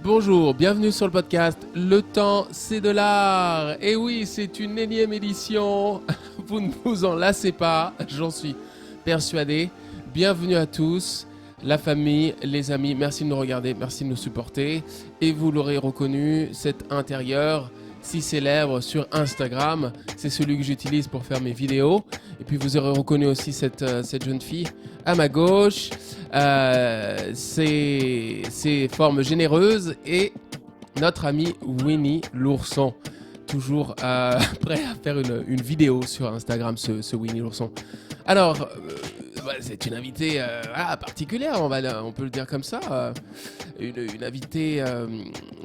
Bonjour, bienvenue sur le podcast Le temps, c'est de l'art. Et oui, c'est une énième édition. Vous ne vous en lassez pas, j'en suis persuadé. Bienvenue à tous, la famille, les amis. Merci de nous regarder, merci de nous supporter. Et vous l'aurez reconnu, cet intérieur si célèbre sur Instagram, c'est celui que j'utilise pour faire mes vidéos. Et puis vous aurez reconnu aussi cette jeune fille à ma gauche. Ses formes généreuses et notre ami Winnie l'ourson. Toujours prêt à faire une vidéo sur Instagram, ce Winnie l'ourson. Alors, c'est une invitée particulière, on peut le dire comme ça. Une invitée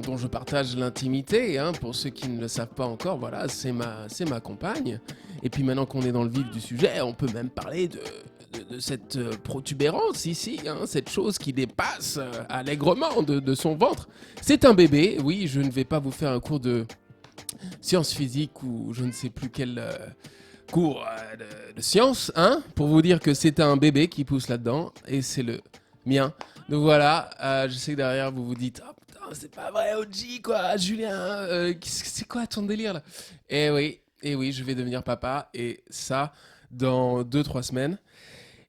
dont je partage l'intimité. Pour ceux qui ne le savent pas encore, voilà, c'est ma compagne. Et puis maintenant qu'on est dans le vif du sujet, on peut même parler de cette protubérance ici, cette chose qui dépasse allègrement de son ventre. C'est un bébé, oui, je ne vais pas vous faire un cours de sciences physiques ou je ne sais plus quel cours de sciences, pour vous dire que c'est un bébé qui pousse là-dedans, et c'est le mien. Donc voilà, je sais que derrière vous vous dites « Oh putain, c'est pas vrai OG quoi, Julien, c'est quoi ton délire là ?» Et oui, je vais devenir papa, et ça dans 2-3 semaines.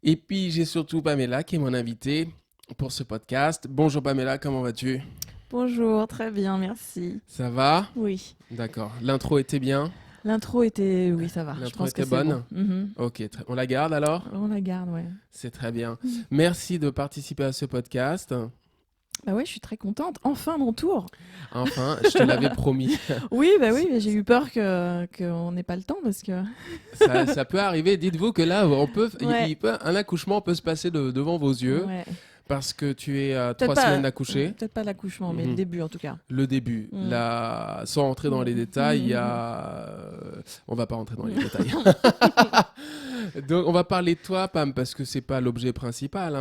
Et puis j'ai surtout Pamela qui est mon invitée pour ce podcast. Bonjour Pamela, comment vas-tu ? Bonjour, très bien, merci. Ça va ? Oui. D'accord. L'intro était bien ? L'intro était... Oui, ça va. L'intro je pense était que bonne ? c'est bon. Ok, on la garde alors ? On la garde, ouais. C'est très bien. Merci de participer à ce podcast. Bah ouais, je suis très contente. Enfin, mon tour. Enfin, je te l'avais promis. Oui, mais j'ai eu peur qu'on n'ait pas le temps parce que... Ça peut arriver. Dites-vous que là, Ouais. un accouchement peut se passer devant vos yeux Ouais. parce que tu es à Peut-être 3 pas- semaines d'accoucher. Peut-être pas l'accouchement, mais Mhm. le début en tout cas. Le début, Mm. là, sans rentrer dans les détails, il y a... On va pas rentrer dans les détails. Donc, on va parler de toi, Pam, parce que c'est pas l'objet principal.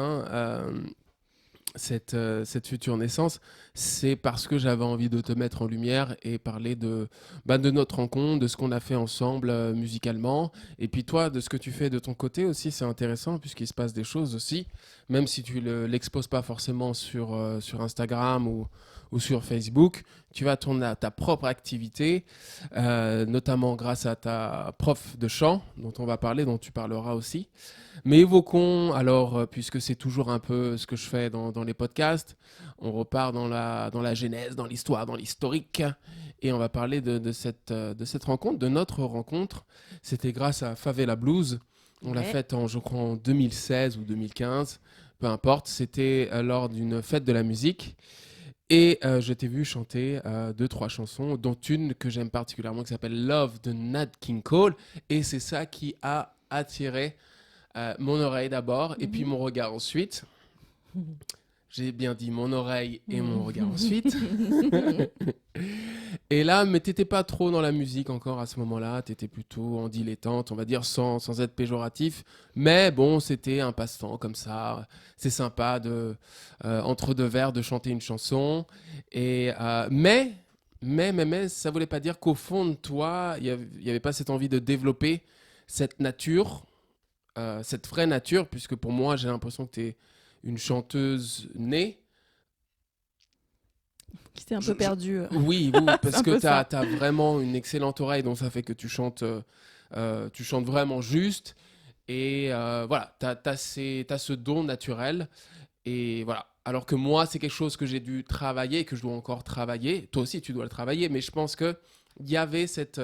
Cette future naissance, c'est parce que j'avais envie de te mettre en lumière et parler de notre rencontre, de ce qu'on a fait ensemble musicalement. Et puis toi, de ce que tu fais de ton côté aussi, c'est intéressant puisqu'il se passe des choses aussi, même si tu l'exposes pas forcément sur Instagram ou sur Facebook. Tu as ta propre activité, notamment grâce à ta prof de chant, dont on va parler, dont tu parleras aussi. Mais évoquons, alors, puisque c'est toujours un peu ce que je fais dans les podcasts, on repart dans la genèse, dans l'histoire, dans l'historique, et on va parler de cette rencontre, de notre rencontre. C'était grâce à Favela Blues. On l'a faite, je crois, en 2016 ou 2015, peu importe. C'était lors d'une fête de la musique. Et je t'ai vu chanter 2-3 chansons, dont une que j'aime particulièrement, qui s'appelle Love de Nat King Cole. Et c'est ça qui a attiré mon oreille d'abord, et puis mon regard ensuite. J'ai bien dit mon oreille et mon regard ensuite. Et là, mais t'étais pas trop dans la musique encore à ce moment-là, t'étais plutôt en dilettante, on va dire, sans être péjoratif. Mais bon, c'était un passe-temps comme ça. C'est sympa entre deux vers de chanter une chanson. Et, mais, ça voulait pas dire qu'au fond de toi, il y avait pas cette envie de développer cette nature, cette vraie nature, puisque pour moi, j'ai l'impression que tu es une chanteuse née. Qui s'est un peu perdu. Oui, parce que tu ça. as vraiment une excellente oreille, donc ça fait que tu chantes vraiment juste. Et voilà, tu as ce don naturel. Et voilà. Alors que moi, c'est quelque chose que j'ai dû travailler et que je dois encore travailler. Toi aussi, tu dois le travailler, mais je pense qu'il y avait cette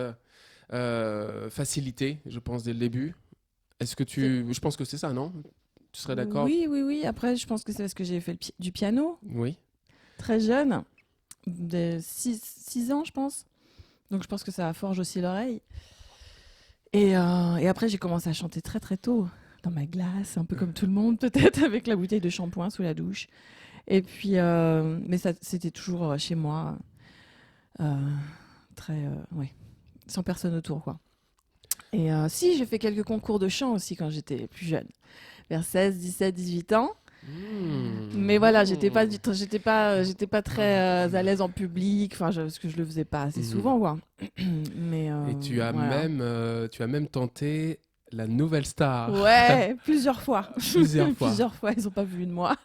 facilité, je pense, dès le début. Je pense que c'est ça, non ? Tu serais d'accord ? Oui. Après, je pense que c'est parce que j'ai fait du piano. Oui. Très jeune. De 6 ans, je pense. Donc, je pense que ça forge aussi l'oreille. Et après, j'ai commencé à chanter très, très tôt. Dans ma glace, un peu comme tout le monde, peut-être, avec la bouteille de shampoing sous la douche. Et puis, mais ça, c'était toujours chez moi. Sans personne autour, quoi. Et si, j'ai fait quelques concours de chant aussi quand j'étais plus jeune. Vers 16, 17, 18 ans. Mais voilà, j'étais pas très à l'aise en public, parce que je le faisais pas assez souvent, quoi. Mais et tu as voilà. même tenté la nouvelle star. Ouais, plusieurs fois. Plusieurs fois. Plusieurs fois, ils ont pas vu de moi.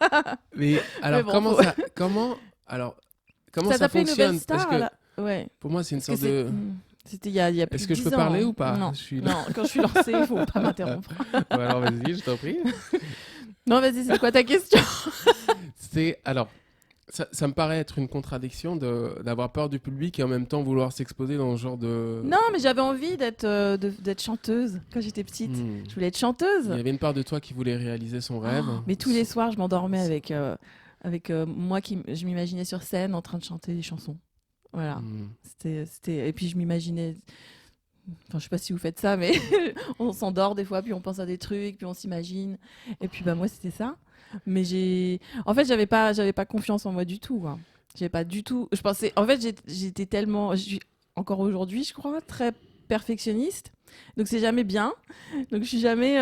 Mais alors Mais bon, comment Comment Ça ça t'a fait une nouvelle fonctionne? Parce star que là? Ouais. pour moi, c'est une Parce que sorte de... c'était il y a plus Est-ce de que je 10 peux ans. parler Hein. ou pas? Non. Je suis là. Non, quand je suis lancée, il faut pas m'interrompre. Ouais, alors vas-y, je t'en prie. Non, vas-y, c'est quoi ta question? Alors, ça me paraît être une contradiction d'avoir peur du public et en même temps vouloir s'exposer dans ce genre de... Non, mais j'avais envie d'être chanteuse quand j'étais petite. Hmm. Je voulais être Il chanteuse. y avait une part de toi qui voulait réaliser son rêve. Mais tous les soirs, je m'endormais avec moi je m'imaginais sur scène en train de chanter des chansons. Voilà. Hmm. Et puis je m'imaginais. Enfin, je sais pas si vous faites ça, mais on s'endort des fois, puis on pense à des trucs, puis on s'imagine. Et puis bah moi c'était ça. Mais en fait, j'avais pas confiance en moi du tout. Quoi. J'avais pas du tout. Je pensais, en fait, j'étais tellement, je suis encore aujourd'hui, je crois, très perfectionniste. Donc c'est jamais bien. Donc je suis jamais.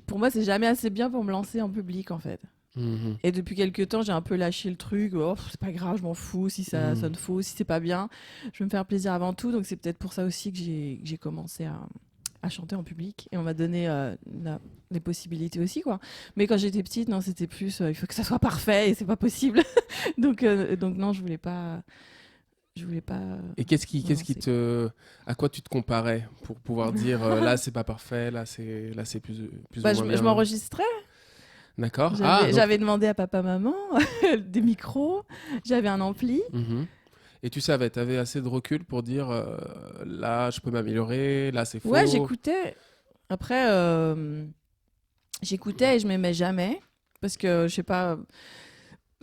Pour moi, c'est jamais assez bien pour me lancer en public, en fait. Mhm. Et depuis quelques temps, j'ai un peu lâché le truc. Oh, c'est pas grave, je m'en fous si ça sonne faux, si c'est pas bien. Je veux me faire plaisir avant tout. Donc c'est peut-être pour ça aussi que j'ai commencé à chanter en public. Et on m'a donné les possibilités aussi, quoi. Mais quand j'étais petite, non, c'était plus il faut que ça soit parfait et c'est pas possible. donc non, je voulais pas. Je voulais pas. Et qu'est-ce qui à quoi tu te comparais pour pouvoir dire là c'est pas parfait, là c'est plus ou Bah, moins je bien. m'enregistrais. D'accord. J'avais Donc- j'avais demandé à papa, maman des micros. J'avais un ampli. Mhm. Et tu savais, tu avais assez de recul pour dire là je peux m'améliorer, là c'est faux. Ouais, j'écoutais. Après, j'écoutais et je m'aimais jamais. Parce que, je sais pas,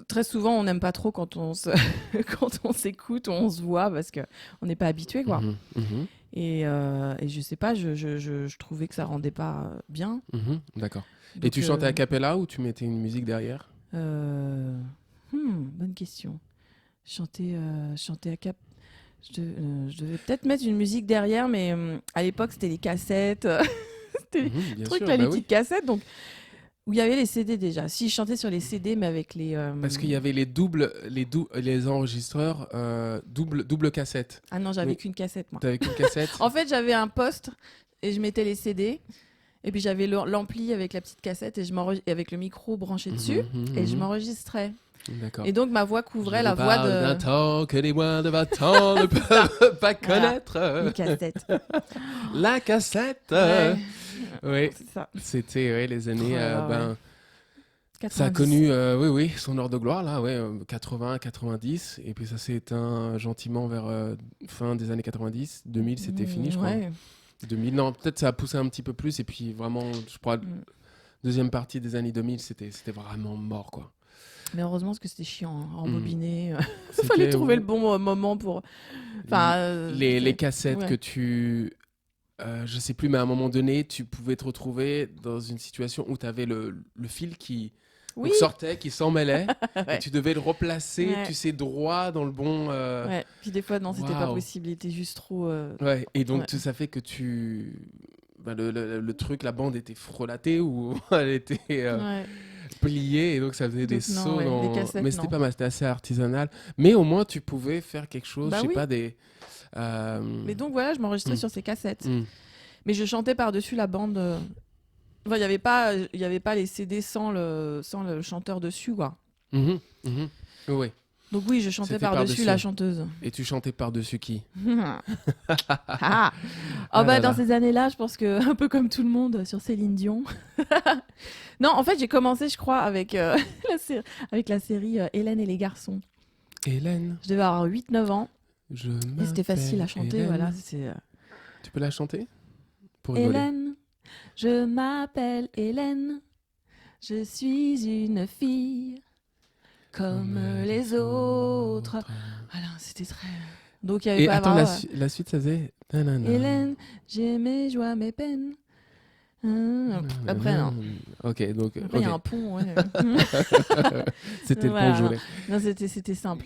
très souvent, on n'aime pas trop quand quand on s'écoute ou on se voit parce qu'on n'est pas habitué, quoi. Mhm. Mhm. Et je sais pas, je trouvais que ça rendait pas bien. Mhm. D'accord. Et Donc, tu chantais a cappella ou tu mettais une musique derrière? Bonne question. Chanter à cap. Je devais peut-être mettre une musique derrière, mais à l'époque, c'était les cassettes. C'était Mhm, bien trucs sûr, là, bah les oui. petites cassettes, donc où il y avait les CD déjà. Si je chantais sur les CD, mais avec les. Parce qu'il y avait les enregistreurs double cassette. Ah non, j'avais Oui. qu'une cassette moi. T'avais qu'une cassette. En fait, j'avais un poste et je mettais les CD. Et puis j'avais l'ampli avec la petite cassette et et avec le micro branché dessus Mhm, et je mhm. m'enregistrais. D'accord. Et donc ma voix couvrait Je la vous voix parle d'un de temps que les moins de 20 ans ne peuvent pas connaître. les cassettes. La cassette. Ouais, Oui, c'est ça. c'était les années. Oh là là, Ben, ouais. ça a 90. connu, oui, son heure de gloire là, ouais, 80, 90, et puis ça s'est éteint gentiment vers fin des années 90. 2000, c'était fini, je crois. Ouais. 2000, non, peut-être ça a poussé un petit peu plus, et puis vraiment, je crois, Mm. deuxième partie des années 2000, c'était vraiment mort, quoi. Mais heureusement parce que c'était chiant, hein, embobiner. Il C'était- fallait trouver le bon moment pour. Enfin, les cassettes ouais. que tu. Je sais plus, mais à un moment donné, tu pouvais te retrouver dans une situation où tu avais le fil qui Oui. donc sortait, qui s'en mêlait, Ouais. et tu devais le replacer, Ouais. tu sais, droit dans le bon. Ouais. Puis des fois non, c'était pas Waouh. possible. Il était juste trop. Ouais, et donc Ouais. ça fait que tu. Bah, le truc, la bande était frelatée ou elle était Ouais. pliée, et donc ça faisait des Donc non, sauts ouais, dans. les cassettes, Mais c'était non. pas mal, c'était assez artisanal. Mais au moins, tu pouvais faire quelque chose, Bah je sais oui. pas, des. Mais donc voilà, je m'enregistrais Mm. sur ces cassettes. Mm. Mais je chantais par-dessus la bande. Enfin, il y avait pas les CD sans le chanteur dessus, quoi. Mhm, mhm. Oui. Donc oui, je chantais C'était par-dessus par-dessus. la chanteuse. Et tu chantais par-dessus qui? Ah. Oh Ah bah là dans là. ces années-là, je pense que un peu comme tout le monde sur Céline Dion. Non, en fait, j'ai commencé, je crois, avec avec la série Hélène et les garçons. Hélène, Je devais avoir 8-9 ans je et c'était facile à chanter, Hélène. voilà, c'est Tu peux la chanter? Pour rigoler. Hélène, je m'appelle Hélène. Je suis une fille comme les autres. Voilà, c'était très. Donc il y avait Et pas attends, vraiment, la suite, ça faisait. Nanana. Hélène, j'ai mes joies, mes peines. Après, non. Ok, donc Après, il y a ok. un pont, ouais. C'était le Voilà, pont Joulet. non, c'était simple.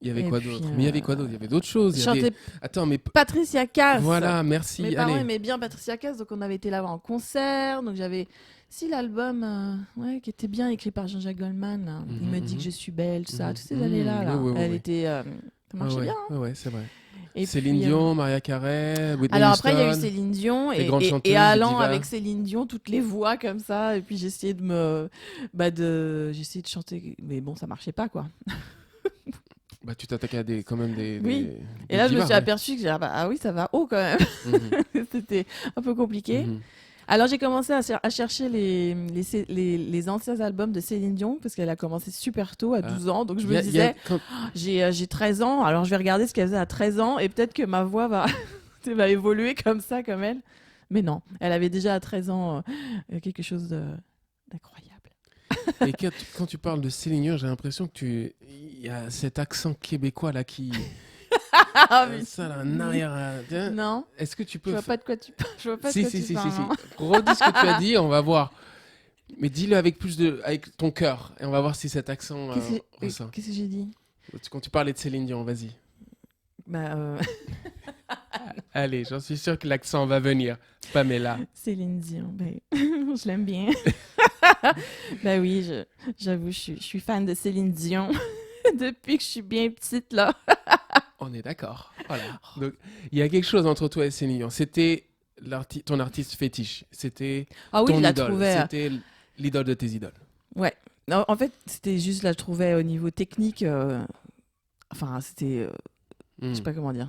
Il y avait Et quoi puis, d'autre? Mais il y avait quoi d'autre? Il y avait d'autres choses. Je Il y avait- chantais Attends, mais Patricia Cass. voilà, merci. Mes parents Allez. aimaient bien Patricia Cass, donc on avait été la voir en concert. Donc j'avais, si l'album, ouais, qui était bien écrit par Jean-Jacques Goldman. Là. Il me dit que je suis belle, tout ça, toutes ces années-là. Là. Oui, oui, oui, Elle oui. était, ça marchait Ouais, bien. Hein. ouais, c'est vrai. Et Céline puis, Dion, Mariah Carey, Whitney alors après, il y a eu Houston, Céline Dion les et, grandes et, chanteuses, et les allant divas. avec Céline Dion, toutes les voix comme ça. Et puis j'essayais j'essayais de chanter, mais bon, ça marchait pas, quoi. Bah, tu t'attaquais à quand même Oui. des Et là, je me divas, suis ouais. aperçue que ah oui, ça va haut quand même. Mhm, C'était un peu compliqué. mhm. Alors j'ai commencé à chercher les anciens albums de Céline Dion parce qu'elle a commencé super tôt, à Ah. 12 ans. Donc je Il me y a disais, quand- j'ai 13 ans, alors je vais regarder ce qu'elle faisait à 13 ans et peut-être que ma voix va évoluer comme ça, comme elle. Mais non, elle avait déjà à 13 ans quelque chose d'incroyable. Et quand tu parles de Céline Dion, j'ai l'impression que il y a cet accent québécois là qui Ah oui. ça là, en arrière. Tiens, Non, est-ce que tu je peux vois pas de quoi tu parles. Je vois pas de Si quoi si tu si parles. si si. Non. Redis ce que tu as dit, on va voir. Mais dis-le avec avec ton cœur et on va voir si cet accent ressort. Qu'est-ce que j'ai dit? Quand tu parlais de Céline Dion, vas-y. Bah, Allez, j'en suis sûr que l'accent va venir. Pamela. Céline Dion, ben, je l'aime bien. Bah oui, j'avoue, je suis fan de Céline Dion depuis que je suis bien petite, là. On est d'accord. Voilà. Donc, il y a quelque chose entre toi et Céline Dion. C'était ton artiste fétiche. C'était Ah oui, ton je la idole. trouvais. C'était l'idole de tes idoles. Ouais. Non, en fait, c'était juste, je la trouvais au niveau technique. Enfin, c'était. Je sais pas comment dire.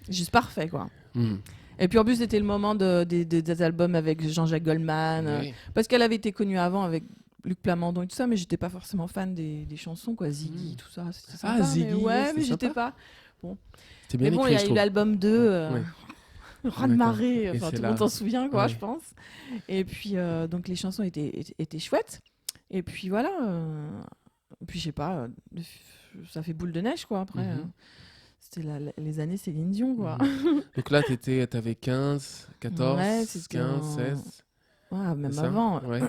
Juste parfait, quoi. Mm. Et puis en plus, c'était le moment des albums avec Jean-Jacques Goldman. Oui. Parce qu'elle avait été connue avant avec Luc Plamondon et tout ça, mais j'étais pas forcément fan des chansons, quoi. Ziggy, tout ça. C'était Ah, sympa, Ziggy, mais ouais, ouais, c'était mais j'étais sympa. pas. C'était bien Mais bon, écrit, il y je a eu trouve. l'album 2, Ouais. Raz de marée, Et enfin c'est tout le là. monde s'en souvient, quoi, Ouais. je pense. Et puis, donc les chansons étaient chouettes. Et puis voilà. Puis je sais pas, ça fait boule de neige, quoi, après. Mhm. C'était les années Céline Dion, quoi. Mhm. Donc là, t'avais 15, 14, Ouais, c'était 15, en- 16. Ouais, même c'est ça avant. Ouais.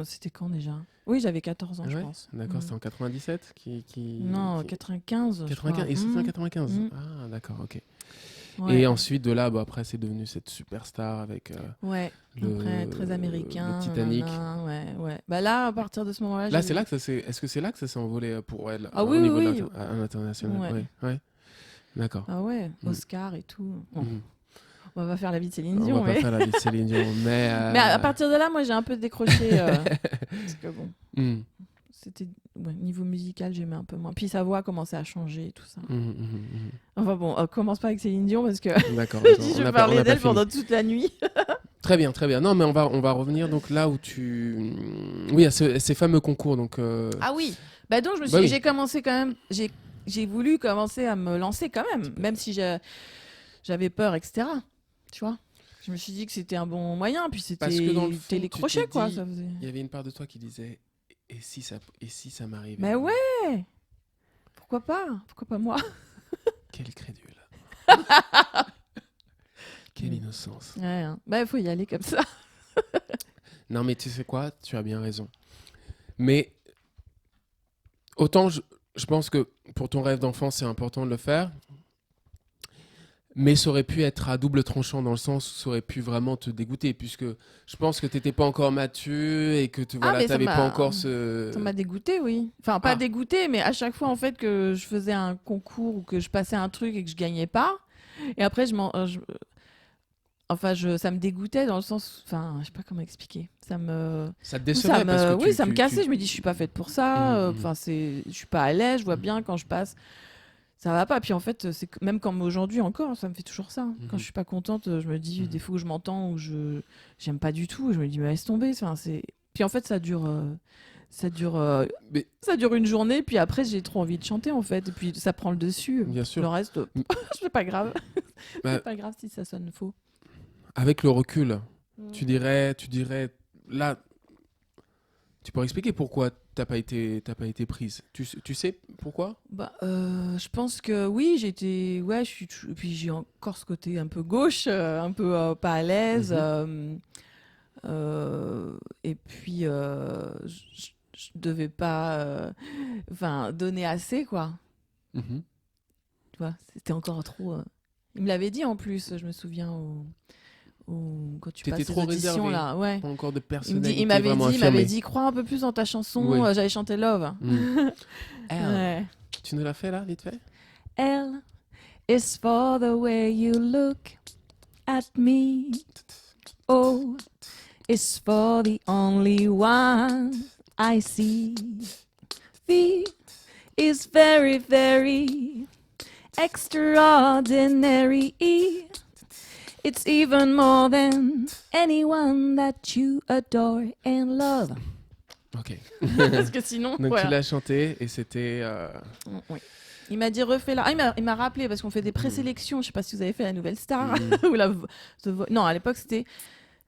C'était quand déjà? Oui, j'avais 14 ans, je Ouais. pense. D'accord, c'était en 97 Non, 95. je 95. crois. Et c'était en 95. Mm. Ah, d'accord, ok. Ouais. Et ensuite, de là, bah, après, c'est devenu cette superstar avec Ouais. Après, très américain. le Titanic. nanana, ouais. Bah là, à partir de ce moment-là, Là, j'ai- c'est là que ça s'est. Est-ce que c'est là que ça s'est envolé pour elle Ah au oui, niveau oui, de oui. à l'international? Ouais. Ouais. D'accord. Ah ouais, Mm. Oscar et tout. Bon, Mhm. on va pas faire la vie de Céline On Dion, va pas mais... faire la vie de Céline Dion, mais. Mais à partir de là, moi, j'ai un peu décroché. Parce que bon, Mhm. c'était... Ouais, niveau musical, j'aimais un peu moins. Puis sa voix commençait à changer et tout ça. Mhm, mhm, Enfin bon, commence pas avec Céline Dion parce que mhm. D'accord. je d'accord. dis, je On vais a pas- on parler a pas d'elle fini. pendant toute la nuit. Très bien, très bien. Non, mais on va revenir donc là où tu. Oui, à ces fameux concours. Donc, Ah oui. Bah donc je me suis, Bah oui. j'ai commencé quand même, j'ai voulu commencer à me lancer quand même si j'avais peur, etc. Tu vois. Je me suis dit que c'était un bon moyen, puis Parce que c'était dans le fond, tu télécrochet t'es quoi. dit- Ça faisait. il y avait une part de toi qui disait et si ça m'arrivait? Mais ouais. Pourquoi pas moi. Quel crédule. Quelle innocence. Ouais. Hein. Bah il faut y aller comme ça. Non, mais tu sais quoi? Tu as bien raison. Mais autant je pense que pour ton rêve d'enfant, c'est important de le faire. Mais ça aurait pu être à double tranchant dans le sens où ça aurait pu vraiment te dégoûter, puisque je pense que tu n'étais pas encore mature et que tu Ah, mais ça n'avais pas m'a- encore ce... Ça m'a dégoûté, oui. Enfin pas Ah. dégoûté, mais à chaque fois en fait que je faisais un concours ou que je passais un truc et que je gagnais pas, et après ça me dégoûtait dans le sens, enfin, je sais pas comment expliquer. Ça te Ça décevait parce que oui, ça me cassait. Je me dis, je suis pas faite pour ça. Mhm, mhm. Enfin, je suis pas à l'aise. Je vois bien quand je passe, ça va pas. Puis en fait, même comme aujourd'hui encore, ça me fait toujours ça. Quand Mhm. je suis pas contente, je me dis Mhm. des fois où je m'entends ou j'aime pas du tout. Je me dis, mais laisse tomber. Enfin, Puis en fait, ça dure. Mais Ça dure une journée, puis après j'ai trop envie de chanter en fait, et puis ça prend le dessus. Bien sûr. Le reste, Mm. c'est pas grave. Bah, C'est pas grave si ça sonne faux. avec le recul, Mm. tu dirais, là, tu pourrais expliquer pourquoi t'as pas été prise. Tu sais pourquoi? Bah, je pense que oui, ouais, puis j'ai encore ce côté un peu gauche, un peu pas à l'aise, et puis je devais pas, enfin, donner assez quoi. Mhm. Tu vois, c'était encore trop. Il me l'avait dit en plus, je me souviens quand tu T'étais passes trop les auditions réservé. là, ouais. Pas encore de Il personnalité m'avait vraiment dit, il m'avait affirmée. dit, crois un peu plus dans ta chanson. Oui. J'avais chanté Love. Mm. Elle, Ouais. tu nous l'as fait là, vite fait? Elle, is for the way you look at me. O is for the only one I see. V is very, very extraordinary. E, it's even more than anyone that you adore and love. Ok. Parce que sinon, Donc voilà. tu l'as chanté et c'était. Oui. Il m'a dit refais-la. Ah, il m'a rappelé parce qu'on fait des présélections. Je sais pas si vous avez fait la Nouvelle Star ou non, à l'époque c'était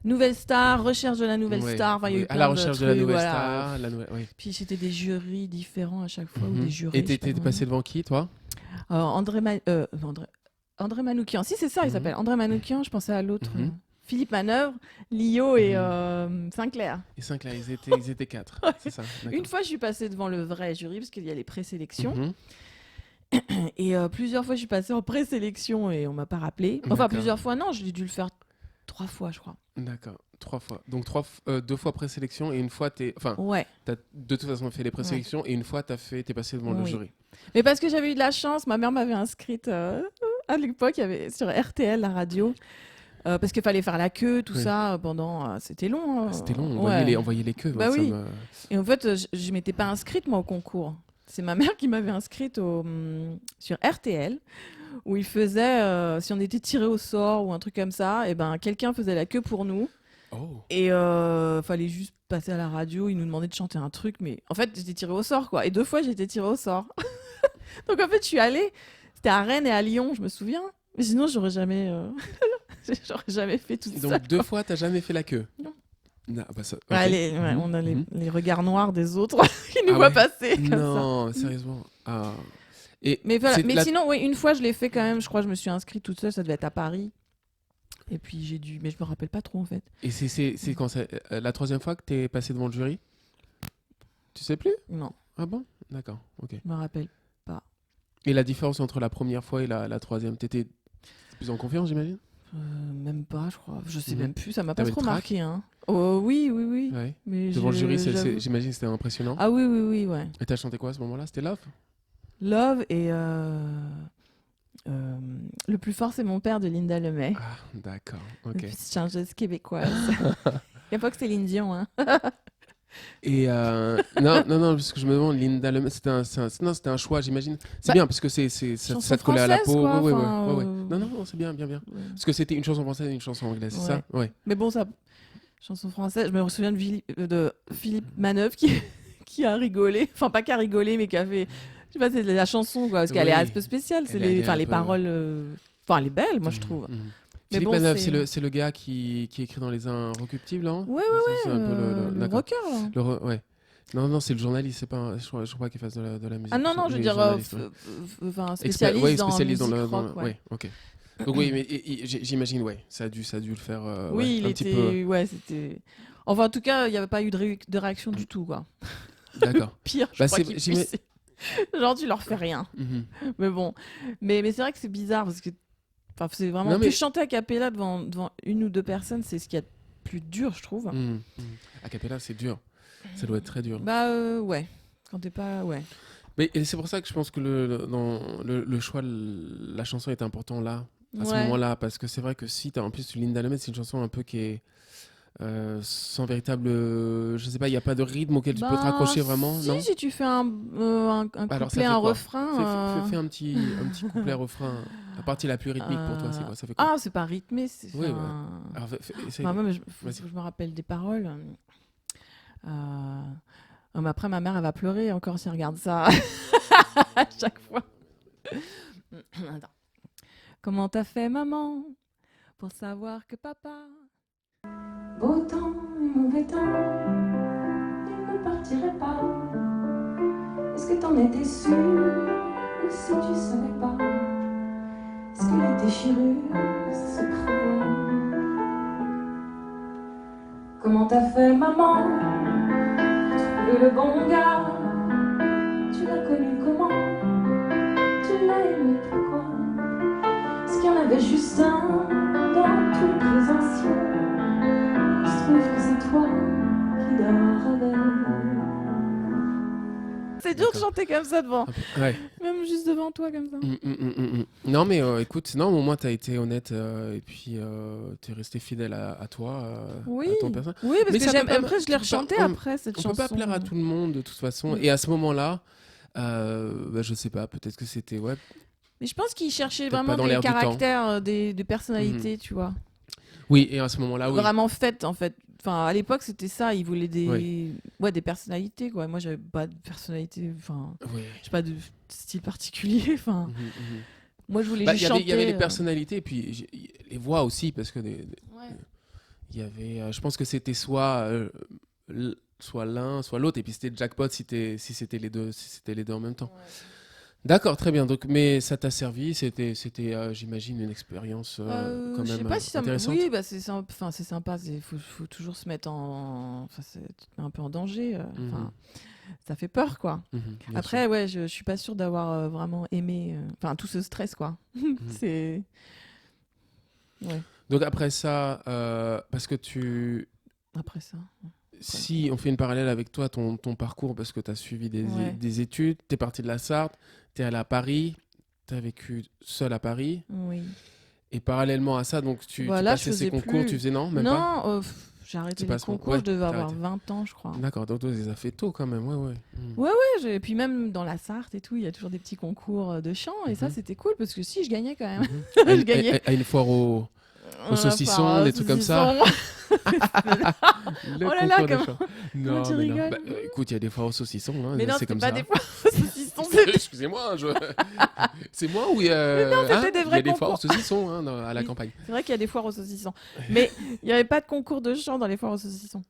Nouvelle Star, recherche de la Nouvelle Ouais, Star. Enfin, il y a eu à la plein recherche de trucs, la Nouvelle voilà. Star. Oui. Puis c'était des jurys différents à chaque fois ou des jurés. Et je sais t'étais pas passé devant qui, toi? André Manoukian. Si, c'est ça, il s'appelle André Manoukian. Je pensais à l'autre. Philippe Manœuvre, Lio et Sinclair. Et Sinclair, ils étaient 4. Ouais. C'est ça. Une fois, je suis passée devant le vrai jury parce qu'il y a les présélections. Mhm. Et plusieurs fois, je suis passée en présélection et on m'a pas rappelé. Enfin, D'accord. plusieurs fois, non, j'ai dû le faire 3 fois, je crois. D'accord. 3 fois. Donc 2 fois présélection et une fois Ouais. t'as de toute façon fait les présélections et une fois t'es passé devant le Oui. jury. Mais parce que j'avais eu de la chance, ma mère m'avait inscrite à l'époque, il y avait sur RTL, la radio. Parce qu'il fallait faire la queue, tout ça, pendant... c'était long. Hein. C'était long, on Ouais. voyait les queues. Bah moi, oui. Et en fait, je m'étais pas inscrite, moi, au concours. C'est ma mère qui m'avait inscrite sur RTL, où il faisait, si on était tiré au sort ou un truc comme ça, et ben quelqu'un faisait la queue pour nous. Oh. Et fallait juste passer à la radio, ils nous demandaient de chanter un truc, mais en fait, j'étais tirée au sort, quoi. Et 2 fois, j'ai été tirée au sort. Donc en fait, je suis allée, c'était à Rennes et à Lyon, je me souviens. Mais sinon, j'aurais jamais fait tout ça. Donc 2 fois, t'as jamais fait la queue? Non. Non, bah ça, ok. Ouais, on a les regards noirs des autres qui nous Ah voient ouais passer comme ça. Non, sérieusement. Ah. Et Mais voilà. c'est Mais la- sinon, oui, une fois, je l'ai fait quand même. Je crois que je me suis inscrite toute seule. Ça devait être à Paris. Et puis j'ai dû. Mais je me rappelle pas trop en fait. Et c'est quand la 3e fois que t'es passé devant le jury? Tu sais plus? Non, Ah bon? D'accord, ok. je me rappelle. Et la différence entre la première fois et la 3e, t'étais plus en confiance, j'imagine? Même pas, je crois. Je sais Mhm. même plus. Ça m'a pas T'avais trop le trac? marqué. Hein. Oh, oui. Ouais. Mais Devant le jury, j'avoue- j'imagine que c'était impressionnant. Ah oui, ouais. Et t'as chanté quoi à ce moment-là? C'était Love? Love et le plus fort, c'est mon père de Linda Lemay. Ah, d'accord, La ok. petite chanteuse québécoise. Il n'y a pas que Céline Dion. Hein. Et non, parce que je me demande, Linda Lemay, c'était un choix, j'imagine. C'est Bah, bien parce que ça chanson te collait à la française, peau. quoi, Ouais. enfin, Non, c'est bien. Ouais. Parce que c'était une chanson française et une chanson anglaise, c'est ça? Ouais. Mais bon, ça, chanson française, je me souviens de Philippe Manœuvre qui a rigolé. Enfin, pas qui a rigolé, mais qui a fait. Je sais pas, c'est la chanson, quoi, parce qu'elle Oui. est un peu spéciale. C'est Elle est un les peu- paroles. Enfin, elle est belle, moi, je trouve. Mais Philippe bon, Manœuvre, c'est- c'est le gars qui écrit dans Les Inrecuptibles, hein? Ouais, C'est un peu le d'accord. rocker, là. Ouais. Non, c'est le journaliste, c'est pas je crois qu'il fasse de la musique. Ah non, je veux Oui, dire, journaliste, ouais. enfin, Ouais, spécialiste spécialiste dans dans musique le rock, ouais. ok. Donc oui, mais j'imagine, ouais, ça a dû le faire Oui, ouais, il un était. petit peu. Ouais, c'était. Enfin, en tout cas, il n'y avait pas eu de réaction du tout, quoi. D'accord. Pire, je Bah, crois qu'il puisse. Genre, tu leur fais rien. Mhm. Mais bon. Mais c'est vrai que c'est bizarre parce que. Enfin, c'est vraiment. Non, mais- Plus chanter a cappella devant une ou deux personnes, c'est ce qu'il y a de plus dur, je trouve. Mhm. A cappella, c'est dur. Ça doit être très dur. Bah, ouais. Quand t'es pas. Ouais. Mais et c'est pour ça que je pense que dans le choix de la chanson est important là, à ce Ouais. moment-là, parce que c'est vrai que si t'as en plus Linda Lemay, c'est une chanson un peu qui est sans véritable, je sais pas, il y a pas de rythme auquel tu peux te Bah, raccrocher vraiment, non? si tu fais un Alors, ça couplet, fait un quoi? refrain. Fais un petit couplet refrain. La partie la plus rythmique pour toi, c'est quoi? Ça fait quoi? Ah, c'est pas rythmé. C'est Oui, ouais. un- Alors, essaye. Enfin, moi, mais faut Vas-y. que je me rappelle des paroles. Mais après, ma mère, elle va pleurer encore si elle regarde ça à chaque fois. Attends. Comment t'as fait, maman, pour savoir que papa... Beau temps et mauvais temps, il ne partirait pas. Est-ce que t'en étais sûre ou si tu savais pas? Est-ce que les déchirures se prévoient? Comment t'as fait, maman, pour trouver le bon gars? Tu l'as connu comment? Tu l'as aimé pourquoi? Est-ce qu'il y en avait juste un dans tous les présentiels? Il se trouve que c'est toi qui dors avec. c'est dur de D'accord. chanter comme ça devant. Ouais. Même juste devant toi comme ça. Non, mais écoute, non, au moins, tu as été honnête et puis tu es resté fidèle à toi, Oui, à ton personnage. oui, parce Mais que ça peut j'aime. pas, Après, je l'ai rechanté après cette on chanson. peut pas plaire à tout le monde de toute façon. Mm. Et à ce moment-là, bah, je sais pas, peut-être que c'était, ouais, Mais je pense qu'il cherchait peut-être pas vraiment dans des l'air du temps. caractères, des Mhm. personnalités, tu vois. Oui, et à ce moment-là, oui. Vraiment faites, en fait. Enfin, à l'époque, c'était ça. Ils voulaient Oui. des personnalités, quoi. Moi, j'avais pas de personnalité. Enfin, Oui. j'ai pas de style particulier. Enfin, Mhm. moi, je voulais Bah, juste il y avait chanter. les personnalités et puis les voix aussi, parce que Ouais. il y avait, je pense que c'était soit l'un, soit l'autre, et puis c'était le jackpot si c'était les deux, si c'était les deux en même temps. Ouais. D'accord, très bien. Donc, mais ça t'a servi, c'était, j'imagine, une expérience quand Je sais même pas si ça me... intéressante. Oui, bah enfin, c'est sympa. Faut toujours se mettre enfin, tu te mets un peu en danger. Mhm. Enfin, ça fait peur, quoi. Mhm, bien Après, sûr. ouais, je suis pas sûre d'avoir vraiment aimé. Enfin, tout ce stress, quoi. Mhm. C'est. Ouais, Donc après ça, parce que après ça. si on fait une parallèle avec toi, ton parcours, parce que tu as suivi Ouais. des études, tu es parti de la Sarthe, tu es allé à Paris, tu as vécu seul à Paris, Oui. et parallèlement à ça, donc tu Voilà, je passais ces faisais concours, tu plus. faisais non, même pas? Non, j'ai arrêté C'est les pas à ce moment. concours, Ouais, je devais t'as avoir arrêté. 20 ans, je crois. D'accord, donc tu les as fait tôt quand même, ouais, ouais. Mhm. Ouais, ouais, et puis même dans la Sarthe et tout, il y a toujours des petits concours de chant, et ça, Mhm. c'était cool, parce que si, je gagnais quand même. Mhm. Je gagnais. À une foire au Voilà, saucisson, des trucs comme ça. Le Oh là là, concours de chant. comment tu Non, mais non. rigoles? Bah, écoute, il y a des foires au saucisson, hein, Mais non, c'est c'était comme pas ça. des fois saucisson, c'était Excusez-moi, c'est moi ou c'était des il y vrais a des foires au concours. saucisson à la Oui, campagne. c'est vrai qu'il y a des foires aux saucissons. Mais il n'y avait pas de concours de chant dans les foires aux saucissons.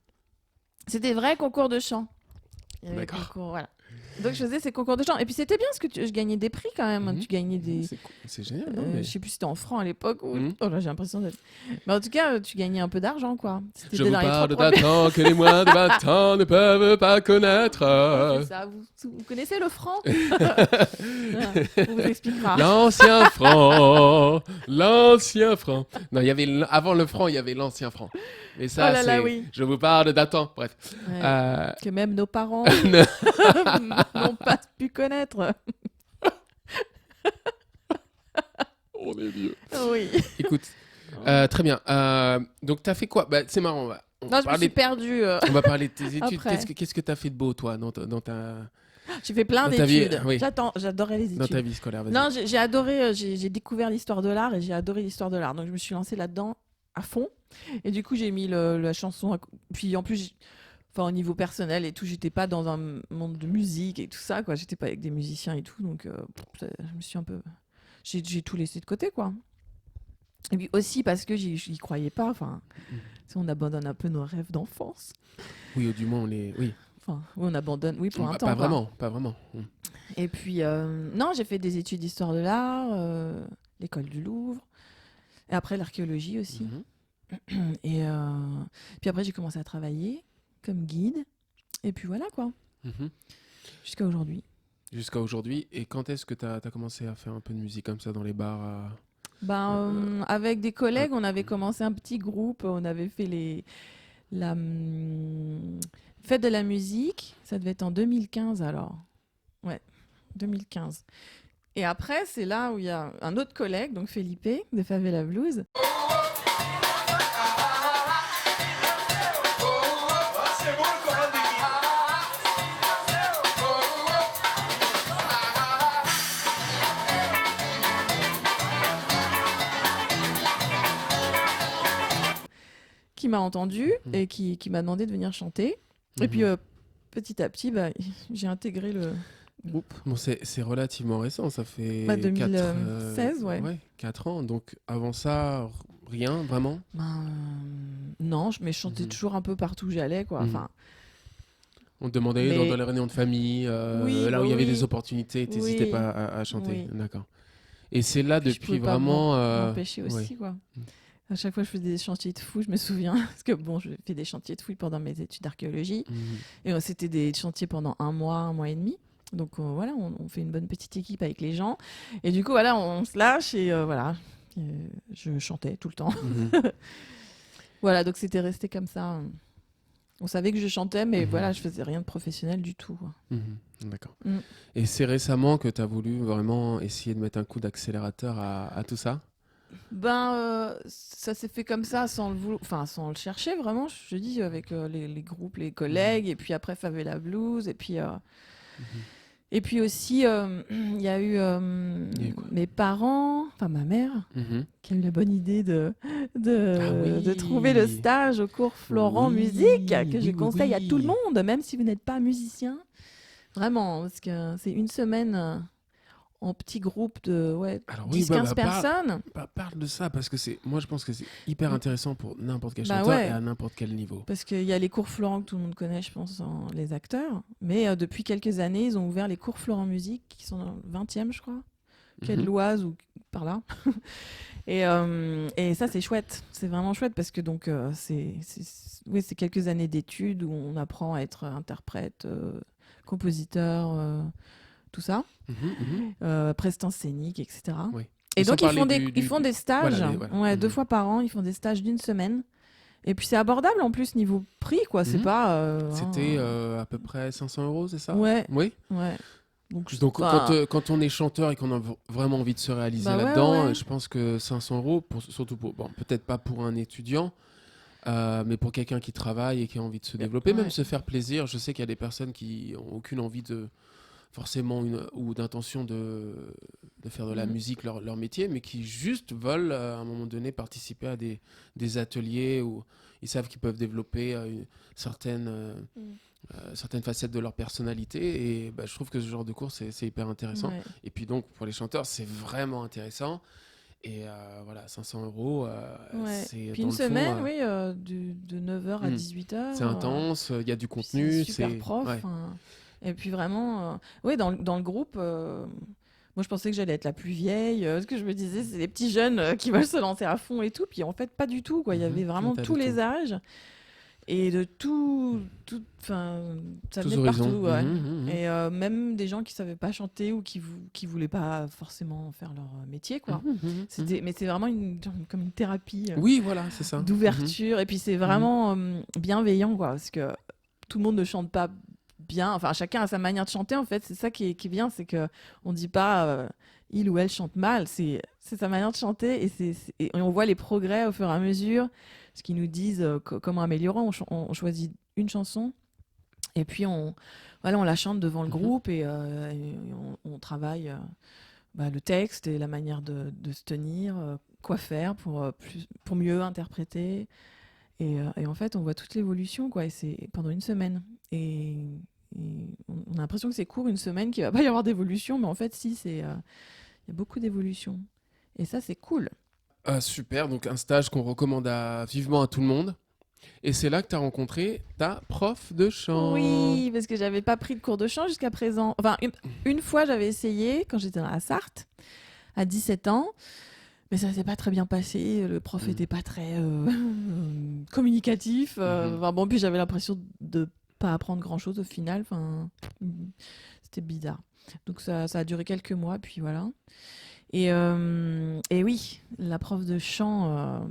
C'était vrai concours de chant. Il y avait D'accord. concours, voilà. Donc je faisais ces concours de chant. Et puis c'était bien parce que je gagnais des prix quand même. Mhm. Tu gagnais des. C'est cool. C'est génial, non mais... Je sais plus si c'était en francs à l'époque ou. Mhm. Oh là, j'ai l'impression d'être. Mais en tout cas, tu gagnais un peu d'argent, quoi. C'était Je vous dans les trois parle premiers. d'un temps que les moins de 20 ans ne peuvent pas connaître. C'est ça. Vous connaissez le franc? Voilà, on vous expliquera. L'ancien franc, l'ancien franc. Non, il y avait avant le franc, il y avait l'ancien franc. Et Oh ça, là là, c'est. oui. Je vous parle d'un temps. Bref. Ouais. Euh, Que même nos parents n'ont pas pu connaître. On est vieux. Oui. Écoute, très bien. Donc, t'as fait quoi? Bah, c'est marrant. On va Non, je me parler suis perdue. on va parler de tes études. Après. Qu'est-ce que t'as fait de beau, toi, dans J'ai fait plein dans ta vie, d'études. oui. J'adorais les dans ta études. vie scolaire? Vas-y. Non, j'ai adoré, j'ai découvert l'histoire de l'art et j'ai adoré l'histoire de l'art. Donc je me suis lancée là-dedans à fond. Et du coup, j'ai mis la chanson. Puis en plus, enfin, au niveau personnel et tout, j'étais pas dans un monde de musique et tout ça, quoi. J'étais pas avec des musiciens et tout. Donc je me suis un peu. J'ai tout laissé de côté, quoi. Et puis aussi parce que j'y croyais pas. Enfin, tu sais, on abandonne un peu nos rêves d'enfance. Oui, du moins, on est. Oui. Enfin, oui, on abandonne, oui, pour un temps. Pas quoi. vraiment, pas vraiment. Et puis, non, j'ai fait des études d'histoire de l'art, l'école du Louvre, et après l'archéologie aussi. Mhm. Et puis après, j'ai commencé à travailler comme guide. Et puis voilà, quoi, Mhm. jusqu'à aujourd'hui. Jusqu'à aujourd'hui. Et quand est-ce que tu as commencé à faire un peu de musique comme ça dans les bars Avec des collègues, on avait commencé un petit groupe, on avait fait la fête de la musique, ça devait être en 2015 alors. Ouais, 2015. Et après, c'est là où il y a un autre collègue, donc Felipe, de Favela Blues. Qui m'a entendu et qui m'a demandé de venir chanter. Et puis petit à petit, j'ai intégré le groupe. Bon, c'est relativement récent, ça fait 2016, ouais. 4 ans. Donc avant ça, rien, vraiment? Non, mais je chantais toujours un peu partout où j'allais, quoi. Enfin, on te demandait Mais- dans les réunions de famille, Oui, là où il y avait oui. des opportunités, tu n'hésitais Oui. pas à chanter. Oui. D'accord. Et c'est là Puis je depuis pouvais pas vraiment... m'empêcher aussi, ouais. quoi. À chaque fois, je faisais des chantiers de fouilles, je me souviens. Parce que bon, je fais des chantiers de fouilles pendant mes études d'archéologie. Mhm. Et c'était des chantiers pendant un mois et demi. Donc voilà, on fait une bonne petite équipe avec les gens. Et du coup, voilà, on se lâche et voilà. Je chantais tout le temps. Mhm. Voilà, donc c'était resté comme ça. On savait que je chantais, mais voilà, je faisais rien de professionnel du tout, quoi. D'accord. Mm. Et c'est récemment que tu as voulu vraiment essayer de mettre un coup d'accélérateur à tout ça? Ça s'est fait comme ça, enfin, sans le chercher vraiment, je dis, avec les groupes, les collègues, et puis après Favela Blues, Mhm. et puis aussi, il y a eu Il y a eu quoi? mes parents, enfin ma mère, Mhm. qui a eu la bonne idée Ah de trouver le oui! stage au cours Florent Musique, Oui, que je oui, oui, conseille à tout le oui. monde, même si vous n'êtes pas musicien. Vraiment, parce que c'est une semaine en petit groupe de Alors oui, 10-15 personnes. parle de ça parce que moi je pense que c'est hyper Mm. intéressant pour n'importe quel Bah chanteur et ouais, à n'importe quel niveau. parce qu'il y a les cours Florent que tout le monde connaît, je pense, les acteurs. Mais depuis quelques années, ils ont ouvert les cours Florent Musique, qui sont dans le 20e, je crois, quai de Mhm. l'Oise ou par là. Et ça, c'est chouette. C'est vraiment chouette parce que donc, oui, c'est quelques années d'études où on apprend à être interprète, compositeur, tout ça, Mhm, mhm. prestance scénique, etc. Oui. Et Mais sans donc, ils parler font ils font des stages, Voilà, voilà. ouais, 2 Mhm. fois par an, ils font des stages d'une semaine. Et puis, c'est abordable en plus niveau prix, quoi. C'est Mhm. pas. C'était à peu près 500 euros, c'est ça? Ouais, Oui. ouais. Donc, Donc quand on est chanteur et qu'on a vraiment envie de se réaliser bah ouais, là-dedans, ouais. je pense que 500 euros, surtout pour, bon, peut-être pas pour un étudiant, mais pour quelqu'un qui travaille et qui a envie de se développer, même Ouais. se faire plaisir. Je sais qu'il y a des personnes qui ont aucune envie forcément ou d'intention de faire de la Mm. musique leur métier, mais qui juste veulent à un moment donné participer à des ateliers où ils savent qu'ils peuvent développer Mm. certaines facettes de leur personnalité. Et bah, je trouve que ce genre de cours, c'est hyper intéressant. Ouais. Et puis donc, pour les chanteurs, c'est vraiment intéressant. Et voilà, 500 euros, Ouais. c'est Puis dans une le fond, semaine, oui, de 9h à hmm, 18h. c'est intense, il y a du Puis c'est un contenu, super prof, Ouais. hein. Et puis vraiment, oui, dans le groupe, moi je pensais que j'allais être la plus vieille. Ce que je me disais, c'est les petits jeunes qui veulent se lancer à fond et tout. Puis en fait, pas du tout, quoi. Il y avait Ouais, vraiment t'as de tous tout. les âges et de enfin, ça Tous venait de horizons. partout, ouais. Mhm. Et même des gens qui savaient pas chanter ou qui voulaient pas forcément faire leur métier, quoi. Mhm, mhm, mhm. Mais c'est vraiment comme une thérapie Oui, voilà, c'est ça. Mhm, d'ouverture. Et puis c'est mhm. vraiment bienveillant, quoi, parce que tout le monde ne chante pas bien. Enfin, chacun a sa manière de chanter, en fait. C'est ça qui est bien, c'est que on dit pas il ou elle chante mal. C'est sa manière de chanter et on voit les progrès au fur et à mesure. Ce qu'ils nous disent comment améliorer. On choisit une chanson et puis voilà, on la chante devant le Mhm. groupe et on travaille le texte et la manière de se tenir, quoi faire pour mieux interpréter. Et en fait, on voit toute l'évolution, quoi. Et c'est pendant une semaine. Et on a l'impression que c'est court, une semaine, qu'il va pas y avoir d'évolution, mais en fait, si, il y a beaucoup d'évolution. Et ça, c'est cool. Ah, super, donc un stage qu'on recommande vivement à tout le monde. Et c'est là que tu as rencontré ta prof de chant. Oui, parce que j'avais pas pris de cours de chant jusqu'à présent. Enfin, une fois, j'avais essayé quand j'étais dans la Sarthe, à 17 ans. Mais ça s'est pas très bien passé. Le prof Mhm. était pas très communicatif. Mhm. Enfin, bon, puis j'avais l'impression de pas apprendre grand chose au final. Enfin, c'était bizarre. Donc ça a duré quelques mois, puis voilà. Et oui, la prof de chant,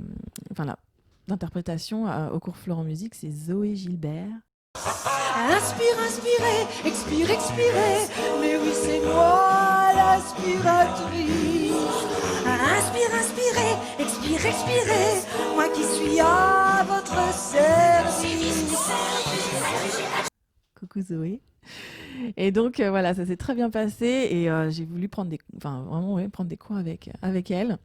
d'interprétation au cours Florent Musique, c'est Zoé Gilbert. Inspire, inspirez, expire, expirez. Mais oui, c'est moi l'aspiratrice. Inspire, inspirez, expire, expirez. Moi qui suis à votre service. Coucou Zoé. Et donc voilà, ça s'est très bien passé et j'ai voulu prendre des cours avec elle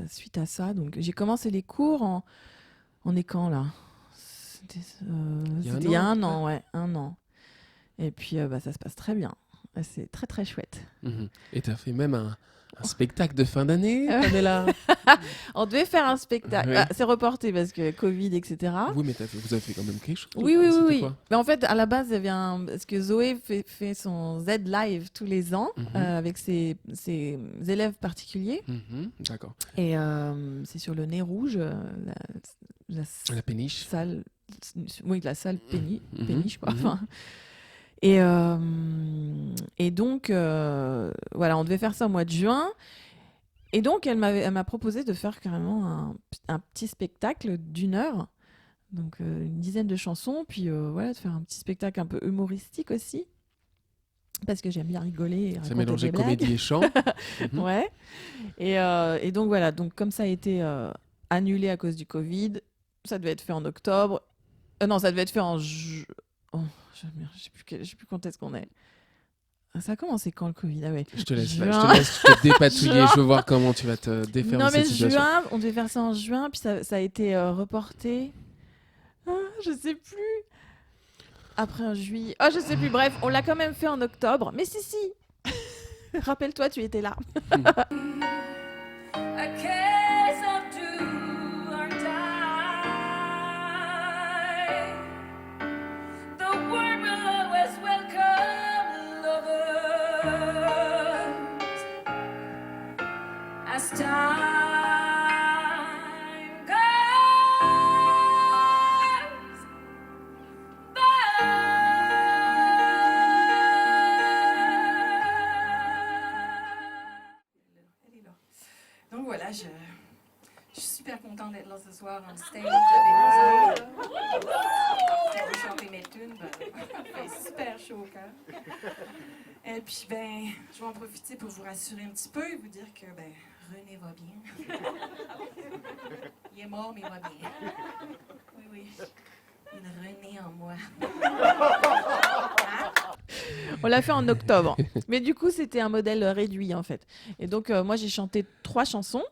suite à ça. Donc j'ai commencé les cours on est quand là? Il y a un C'était il y a an à peu un près. an, ouais, un an. Et puis ça se passe très bien. C'est très très chouette. Mhm. Et tu as fait même un spectacle de fin d'année, Euh, Pamela. On devait faire un spectacle. Oui. C'est reporté parce que Covid, etc. Oui, mais vous avez fait quand même quelque chose. Oui, oui, oui, C'était oui. quoi? Mais en fait, à la base, il y avait parce que Zoé fait son Z Live tous les ans Mhm. avec ses élèves particuliers. Mhm. D'accord. Et c'est sur le Nez Rouge, la La péniche. salle, oui, la salle Mhm. péniche, quoi. Mhm. Enfin, et donc, voilà, on devait faire ça au mois de juin. Et donc, elle m'a proposé de faire carrément un petit spectacle d'1 heure Donc une dizaine de chansons, puis voilà, de faire un petit spectacle un peu humoristique aussi, parce que j'aime bien rigoler et Ça raconter mélangeait des blagues. comédie et chant. Mhm. Ouais. Et donc voilà, donc comme ça a été annulé à cause du Covid, ça devait être fait en octobre. Non, ça devait être fait en oh, merde, je sais plus quand est-ce qu'on est. Ça a commencé quand le Covid? Ah ouais. Je te laisse Juin. te dépatouiller. Juin. Je veux voir comment tu vas te défaire Non de cette mais situation. juin, on devait faire ça en juin, puis ça a été reporté. Ah, je sais plus. Après en juillet. Oh, je sais plus. Bref, on l'a quand même fait en octobre. Mais si. Rappelle-toi, tu étais là. A case of do or die. The world will always welcome lovers as time goes by. Donc voilà, je suis super contente d'être là ce soir en stage avec vous autres. Je vais chanter mes tunes, ça fait super chaud au cœur. Et puis, ben, je vais en profiter pour vous rassurer un petit peu et vous dire que, ben, René va bien. Il est mort, mais il va bien. Oui. Il renaît en moi. On l'a fait en octobre. Mais du coup, c'était un modèle réduit en fait. Et donc, moi, j'ai chanté 3 chansons.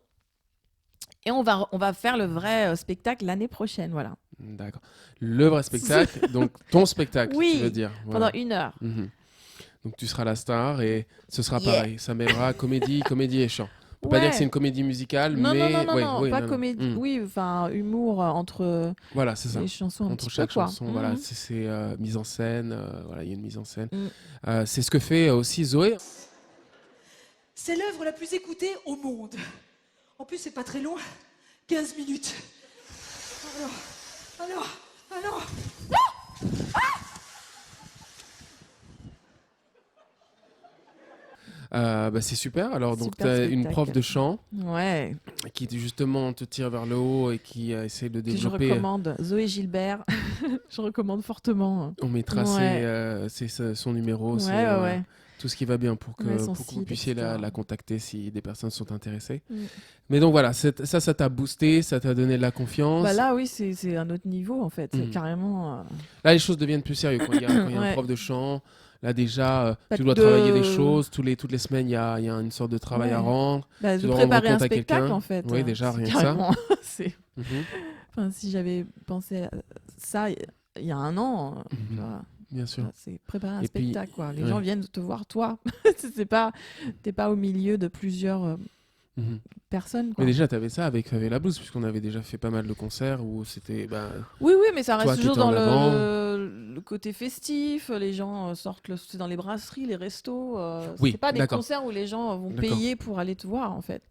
Et on va faire le vrai spectacle l'année prochaine, voilà. D'accord. Le vrai spectacle, donc ton spectacle, Oui, tu veux dire. Pendant Voilà. 1 heure. Mhm. Donc tu seras la star et ce sera Yeah. pareil. Ça mêlera comédie et chant. On peut pas dire que c'est une comédie musicale, Non, mais non, ouais, non, oui, pas non, non. comédie. Mhm. Oui, enfin, humour entre Voilà, c'est ça. les chansons un Entre petit chaque peu, quoi. chanson, voilà, Mhm. c'est mise en scène. Voilà, il y a une mise en scène. Mm. C'est ce que fait aussi Zoé. C'est l'œuvre la plus écoutée au monde. En plus, c'est pas très long, 15 minutes. Alors. C'est super. Alors, donc, tu Super as une spectacle. prof de chant Ouais, qui justement te tire vers le haut et qui essaie de que je développer. recommande. Zoé Gilbert, je recommande fortement. On mettra Ouais. son numéro, Ouais. tout ce qui va bien pour que, Ouais, son pour que vous site, puissiez etc. la contacter si des personnes sont intéressées. Mm. Mais donc voilà, ça t'a boosté, ça t'a donné de la confiance. Bah là, oui, c'est un autre niveau en fait. C'est Mhm. carrément. Là, les choses deviennent plus sérieuses. Quand il y a un Ouais. prof de chant, là déjà, Pas tu dois de- travailler des choses. Toutes les semaines, il y a une sorte de travail à Ouais. rendre. Bah, Tu de dois rendre préparer un compte à spectacle quelqu'un. en fait. Oui, déjà, C'est rien que ça. carrément- c'est- Mhm. Enfin, si j'avais pensé à ça il y a 1 an, tu Mhm. vois, Bien sûr. c'est préparer un Et puis, spectacle. Quoi. Les ouais. gens viennent te voir toi. T'es pas au milieu de plusieurs Mhm. personnes. Quoi. Mais déjà, tu avais ça avec Favela Blues, puisqu'on avait déjà fait pas mal de concerts où c'était. Oui, mais ça Toi reste qui toujours étais en dans avant. le côté festif. Les gens sortent c'est dans les brasseries, les restos. Oui, c'est pas des d'accord. concerts où les gens vont D'accord. payer pour aller te voir en fait.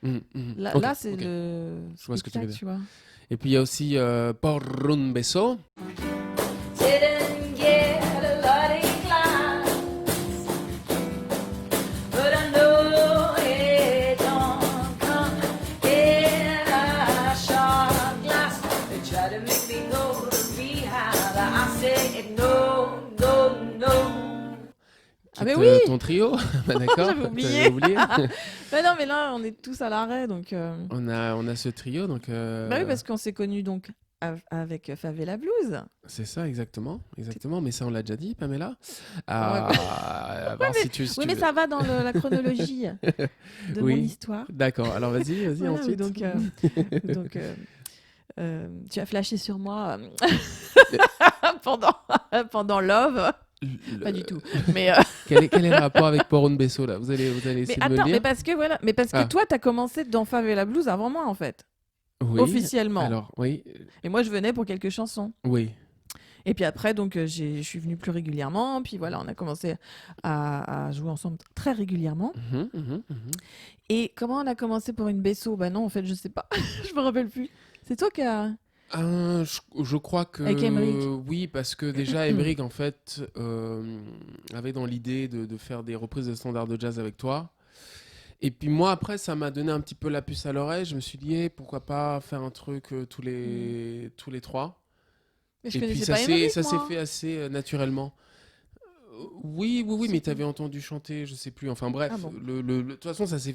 Mhm, mhm. Là, Ok, là, c'est ok. le Je vois ce que tu veux spectacle, dire. tu vois. Et puis il y a aussi Por un beso. Didn't get a lot in class, but I know it don't come in a shot glass. They try to make me go to rehab, I say no. Ah, mais oui. Ton trio. Bah, d'accord. J'avais oublié. T'avais oublié. Bah non, mais là, on est tous à l'arrêt, donc. on a ce trio, donc. Bah oui, parce qu'on s'est connus donc avec Favela Blues. C'est ça, exactement. Mais ça, on l'a déjà dit, Pamela. Ouais, À voir si tu Oui, mais veux. ça va dans la chronologie de Oui. mon histoire. D'accord. Alors vas-y Voilà, ensuite. donc, tu as flashé sur moi pendant Love. Pas du tout. Mais, Quel est le rapport avec Por un beso là Vous allez mais essayer de me le attends, dire. mais parce que Ah. toi, tu as commencé dans Favela Blues avant moi, en fait. Oui. Officiellement. Alors oui, Et moi, je venais pour quelques chansons. oui. Et puis après, donc, je suis venue plus régulièrement. Puis voilà, on a commencé à jouer ensemble très régulièrement. Mhm. Et comment on a commencé pour une Besso? Bah non, en fait, je sais pas. Je me rappelle plus. C'est toi qui as... Je crois que Avec Emmerich. oui, parce que déjà Emmerich en fait avait dans l'idée de faire des reprises de standards de jazz avec toi. Et puis moi après ça m'a donné un petit peu la puce à l'oreille. Je me suis dit pourquoi pas faire un truc tous les 3. Mais je Et puis connaissais ça pas s'est Émeric, ça s'est moi. fait assez naturellement. Oui, mais C'est tu avais tout. entendu chanter, je sais plus. Enfin Ah bref, bon. de toute façon, ça s'est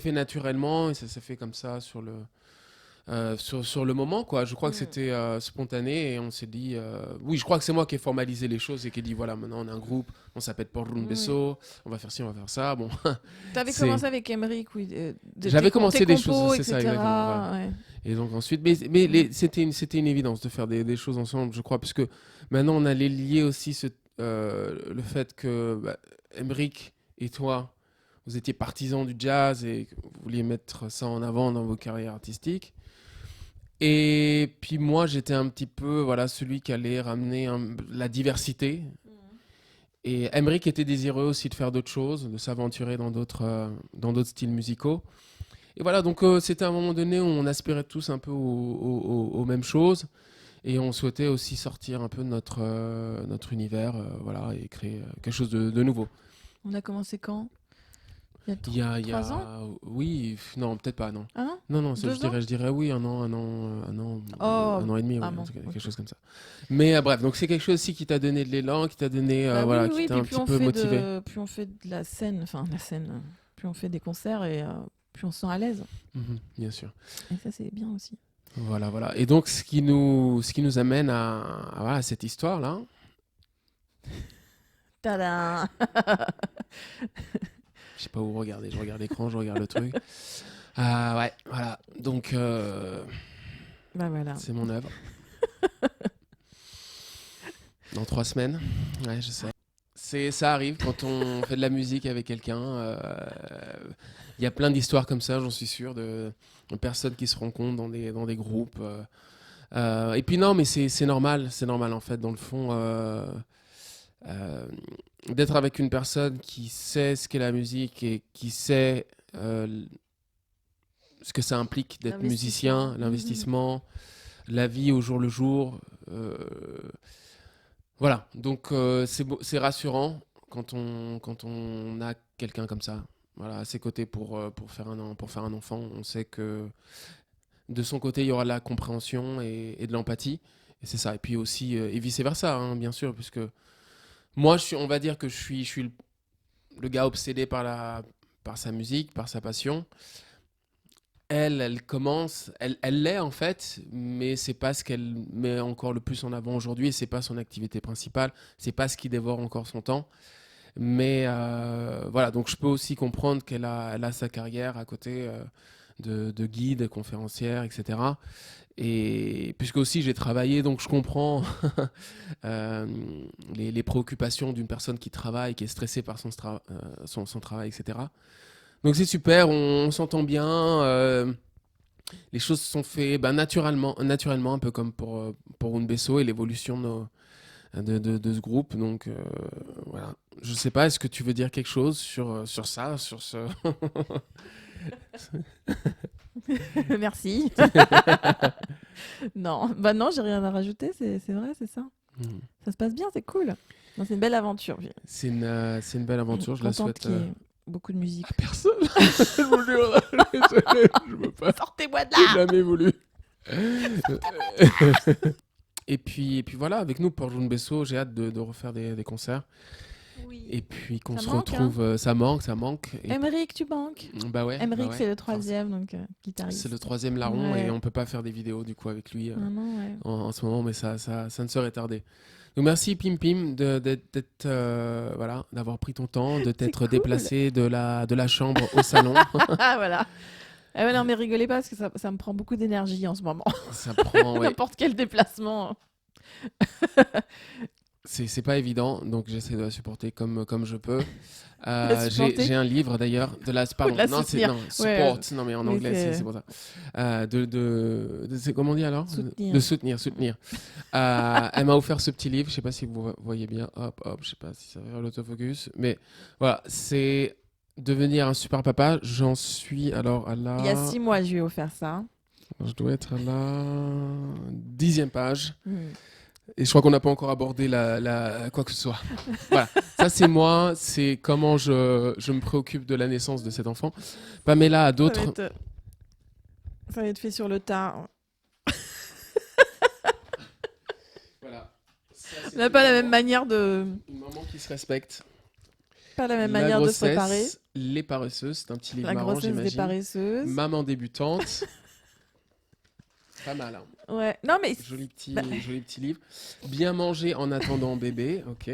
fait naturellement et ça s'est fait comme ça sur le moment, quoi. Je crois que Mm. c'était spontané et on s'est dit. Oui, je crois que c'est moi qui ai formalisé les choses et qui ai dit voilà, maintenant on a un groupe, on s'appelle Porrun Oui. Besso, on va faire ci, on va faire ça. Bon, T'avais c'est. commencé avec Émeric, oui, J'avais tes commencé des choses, compos, c'est ça exactement. Voilà. etc. Ouais. Et donc ensuite, mais Mm. c'était une évidence de faire des choses ensemble, je crois, parce que maintenant on allait lier aussi le fait que Emric et toi, vous étiez partisans du jazz et que vous vouliez mettre ça en avant dans vos carrières artistiques. Et puis moi, j'étais un petit peu voilà, celui qui allait ramener la diversité. Et Emric était désireux aussi de faire d'autres choses, de s'aventurer dans d'autres styles musicaux. Et voilà, donc c'était un moment donné où on aspirait tous un peu aux mêmes choses. Et on souhaitait aussi sortir un peu de notre univers, voilà, et créer quelque chose de nouveau. On a commencé quand? Il y a Il y 3 ans? a, oui, non, peut-être pas, non. Un an? Non, je 2 ans? dirais oui, Oh, 1 an et demi, ah ouais, bon, quelque ok. chose comme ça. Mais bref, donc c'est quelque chose aussi qui t'a donné de l'élan, qui t'a donné, Bah oui, voilà, oui, qui oui. t'a Puis un petit peu motivé. plus on fait de la scène, enfin la scène, plus on fait des concerts et plus on se sent à l'aise. Mhm, bien sûr. Et ça, c'est bien aussi. Voilà, voilà. Et donc, ce qui nous amène voilà, cette histoire-là. Tadam! Je sais pas où regarder. Je regarde l'écran, je regarde le truc. Ouais, voilà. Donc, Bah voilà. c'est mon œuvre. Dans 3 semaines. Ouais, je sais. Ça arrive quand on fait de la musique avec quelqu'un. Il y a plein d'histoires comme ça, j'en suis sûr, de personnes qui se rencontrent dans des groupes. Et puis non, mais c'est normal. C'est normal, en fait, dans le fond, euh, d'être avec une personne qui sait ce qu'est la musique et qui sait ce que ça implique d'être musicien, L'investissement. l'investissement, la vie au jour le jour. Voilà, donc c'est rassurant quand on a quelqu'un comme ça, voilà, à ses côtés pour faire un enfant. On sait que de son côté, il y aura de la compréhension et de l'empathie. Et c'est ça. Et puis aussi, et vice-versa, hein, bien sûr, puisque moi, on va dire que je suis le gars obsédé par sa musique, par sa passion. Elle commence, elle l'est en fait, mais c'est pas ce qu'elle met encore le plus en avant aujourd'hui, et c'est pas son activité principale, c'est pas ce qui dévore encore son temps. Mais voilà, donc je peux aussi comprendre elle a sa carrière à côté de guide, conférencière, etc. Et puisque aussi j'ai travaillé, donc je comprends euh, les préoccupations d'une personne qui travaille, qui est stressée par son travail, etc. Donc c'est super, on s'entend bien. Les choses se sont faites naturellement, un peu comme pour Unbeso et l'évolution de ce groupe. Donc voilà. Je sais pas, est-ce que tu veux dire quelque chose sur ça, sur ce... Merci. Non, bah non, j'ai rien à rajouter, c'est vrai, c'est ça. Hmm. Ça se passe bien, c'est cool. Non, c'est une belle aventure. C'est une belle aventure, je la Contente souhaite qu'il y ait beaucoup de musique. personne. Je vous jure, je veux pas. Sortez-moi de J'ai jamais voulu. Et puis voilà, avec nous pour June Besso, j'ai hâte de refaire des concerts. Oui. Et puis qu'on Ça se manque, retrouve, ça manque. Et Emeric, tu manques. bah ouais, Emeric, bah ouais. c'est le 3e, donc guitariste. C'est le 3e larron Ouais. et on peut pas faire des vidéos du coup avec lui Ah non, ouais. en ce moment, mais ça ne serait tardé. Donc merci Pim Pim voilà, d'avoir pris ton temps, de t'être cool. déplacé de la chambre au salon. Ah voilà. Ah ouais, non, mais rigolez pas parce que ça me prend beaucoup d'énergie en ce moment. Ça prend, ouais. N'importe quel déplacement. C'est pas évident, donc j'essaie de la supporter comme je peux. La supporter J'ai un livre d'ailleurs pardon, de la non, soutenir. support, Ouais, non mais en oui, anglais c'est pour ça. C'est comment on dit alors? Soutenir. De soutenir. Elle m'a offert ce petit livre, je sais pas si vous voyez bien, hop, je sais pas si ça va faire l'autofocus, mais voilà, c'est devenir un super papa. J'en suis alors à la... Il y a 6 mois, je lui ai offert ça. Je dois être à la 10e page. Hmm. Et je crois qu'on n'a pas encore abordé quoi que ce soit. Voilà, ça c'est moi, c'est comment je me préoccupe de la naissance de cet enfant. Pamela a d'autres... Ça va être fait sur le tas. On n'a pas la même manière de... Une maman qui se respecte. Pas la même La manière de se grossesse, préparer. Les paresseuses, c'est un petit livre La marrant, grossesse des j'imagine. paresseuses. Maman débutante. Pas mal, hein. Ouais. Non, mais... Joli petit, Bah. joli petit livre. Bien manger en attendant bébé, ok.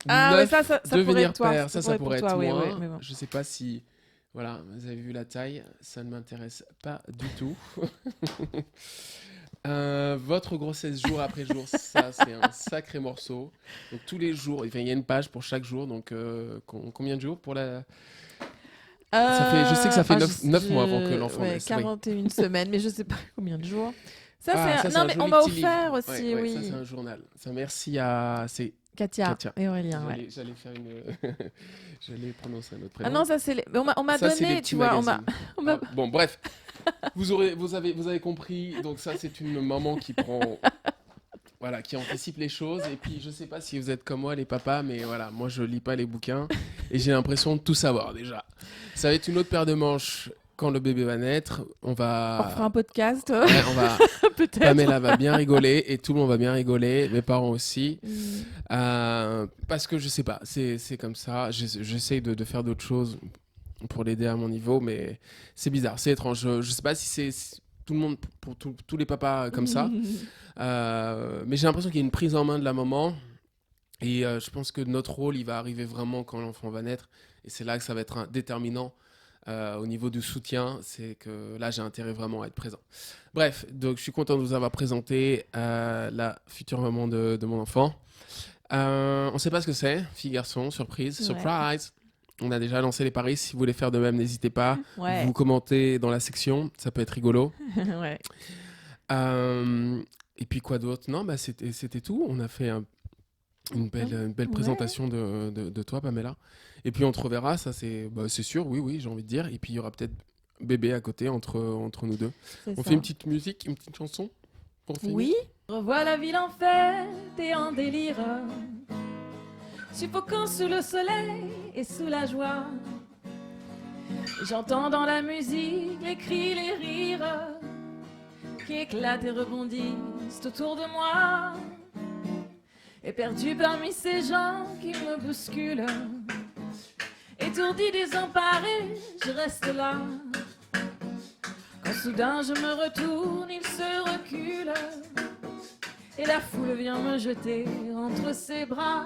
Ah, ouais, 9, ça pourrait devenir être toi. père, ça pourrait pour être toi, oui, moi. oui, mais bon. Je sais pas si, voilà, vous avez vu la taille, ça ne m'intéresse pas du tout. Votre grossesse jour après jour, ça c'est un sacré morceau. Donc tous les jours, enfin, il y a une page pour chaque jour. Donc combien de jours pour la... je sais que ça fait 9 mois avant que l'enfant ouais, naisse. 41 semaines, mais je sais pas combien de jours. Ça, Ah, c'est ça, non, un mais joli on m'a petit livre. offert aussi, Ouais, ouais, oui. ça c'est un journal. Ça, merci à... C'est Katia, et Aurélien, J'allais ouais. j'allais faire une... J'allais prononcer un autre prénom. Ah non, ça c'est... On m'a Ça, c'est les donné, petits tu vois, magazines. on m'a... Ah, bon, bref. Vous avez compris. Donc ça, c'est une maman qui prend... Voilà, qui anticipe les choses. Et puis, je sais pas si vous êtes comme moi, les papas, mais voilà, moi, je lis pas les bouquins. Et j'ai l'impression de tout savoir, déjà. Ça va être une autre paire de manches quand le bébé va naître. On On va... refera un podcast, Ouais, on va... peut-être. Pamela va bien rigoler et tout le monde va bien rigoler, mes parents aussi. Mm. Parce que je sais pas, c'est comme ça. J'essaye de faire d'autres choses pour l'aider à mon niveau, mais c'est bizarre, c'est étrange. Je sais pas si c'est tout le monde, pour tous les papas comme ça. Mais j'ai l'impression qu'il y a une prise en main de la maman. Et je pense que notre rôle, il va arriver vraiment quand l'enfant va naître. Et c'est là que ça va être déterminant. Au niveau du soutien, c'est que là j'ai intérêt vraiment à être présent. Bref, donc je suis content de vous avoir présenté la future maman de mon enfant. On ne sait pas ce que c'est, fille garçon, surprise, Ouais. surprise. On a déjà lancé les paris. Si vous voulez faire de même, n'hésitez pas. Ouais. Vous commentez dans la section, ça peut être rigolo. Ouais. Et puis quoi d'autre? Non, bah c'était tout. On a fait une belle Ouais. présentation de toi, Pamela. Et puis on te reverra, ça c'est sûr, oui, j'ai envie de dire. Et puis il y aura peut-être bébé à côté entre nous deux. C'est On ça. fait une petite musique, une petite chanson pour finir. Oui. Revois la ville en fête et en délire, suffocant sous le soleil et sous la joie. J'entends dans la musique les cris, les rires qui éclatent et rebondissent autour de moi. Et perdu parmi ces gens qui me bousculent, étourdi, désemparé, je reste là. Quand soudain je me retourne, il se recule et la foule vient me jeter entre ses bras.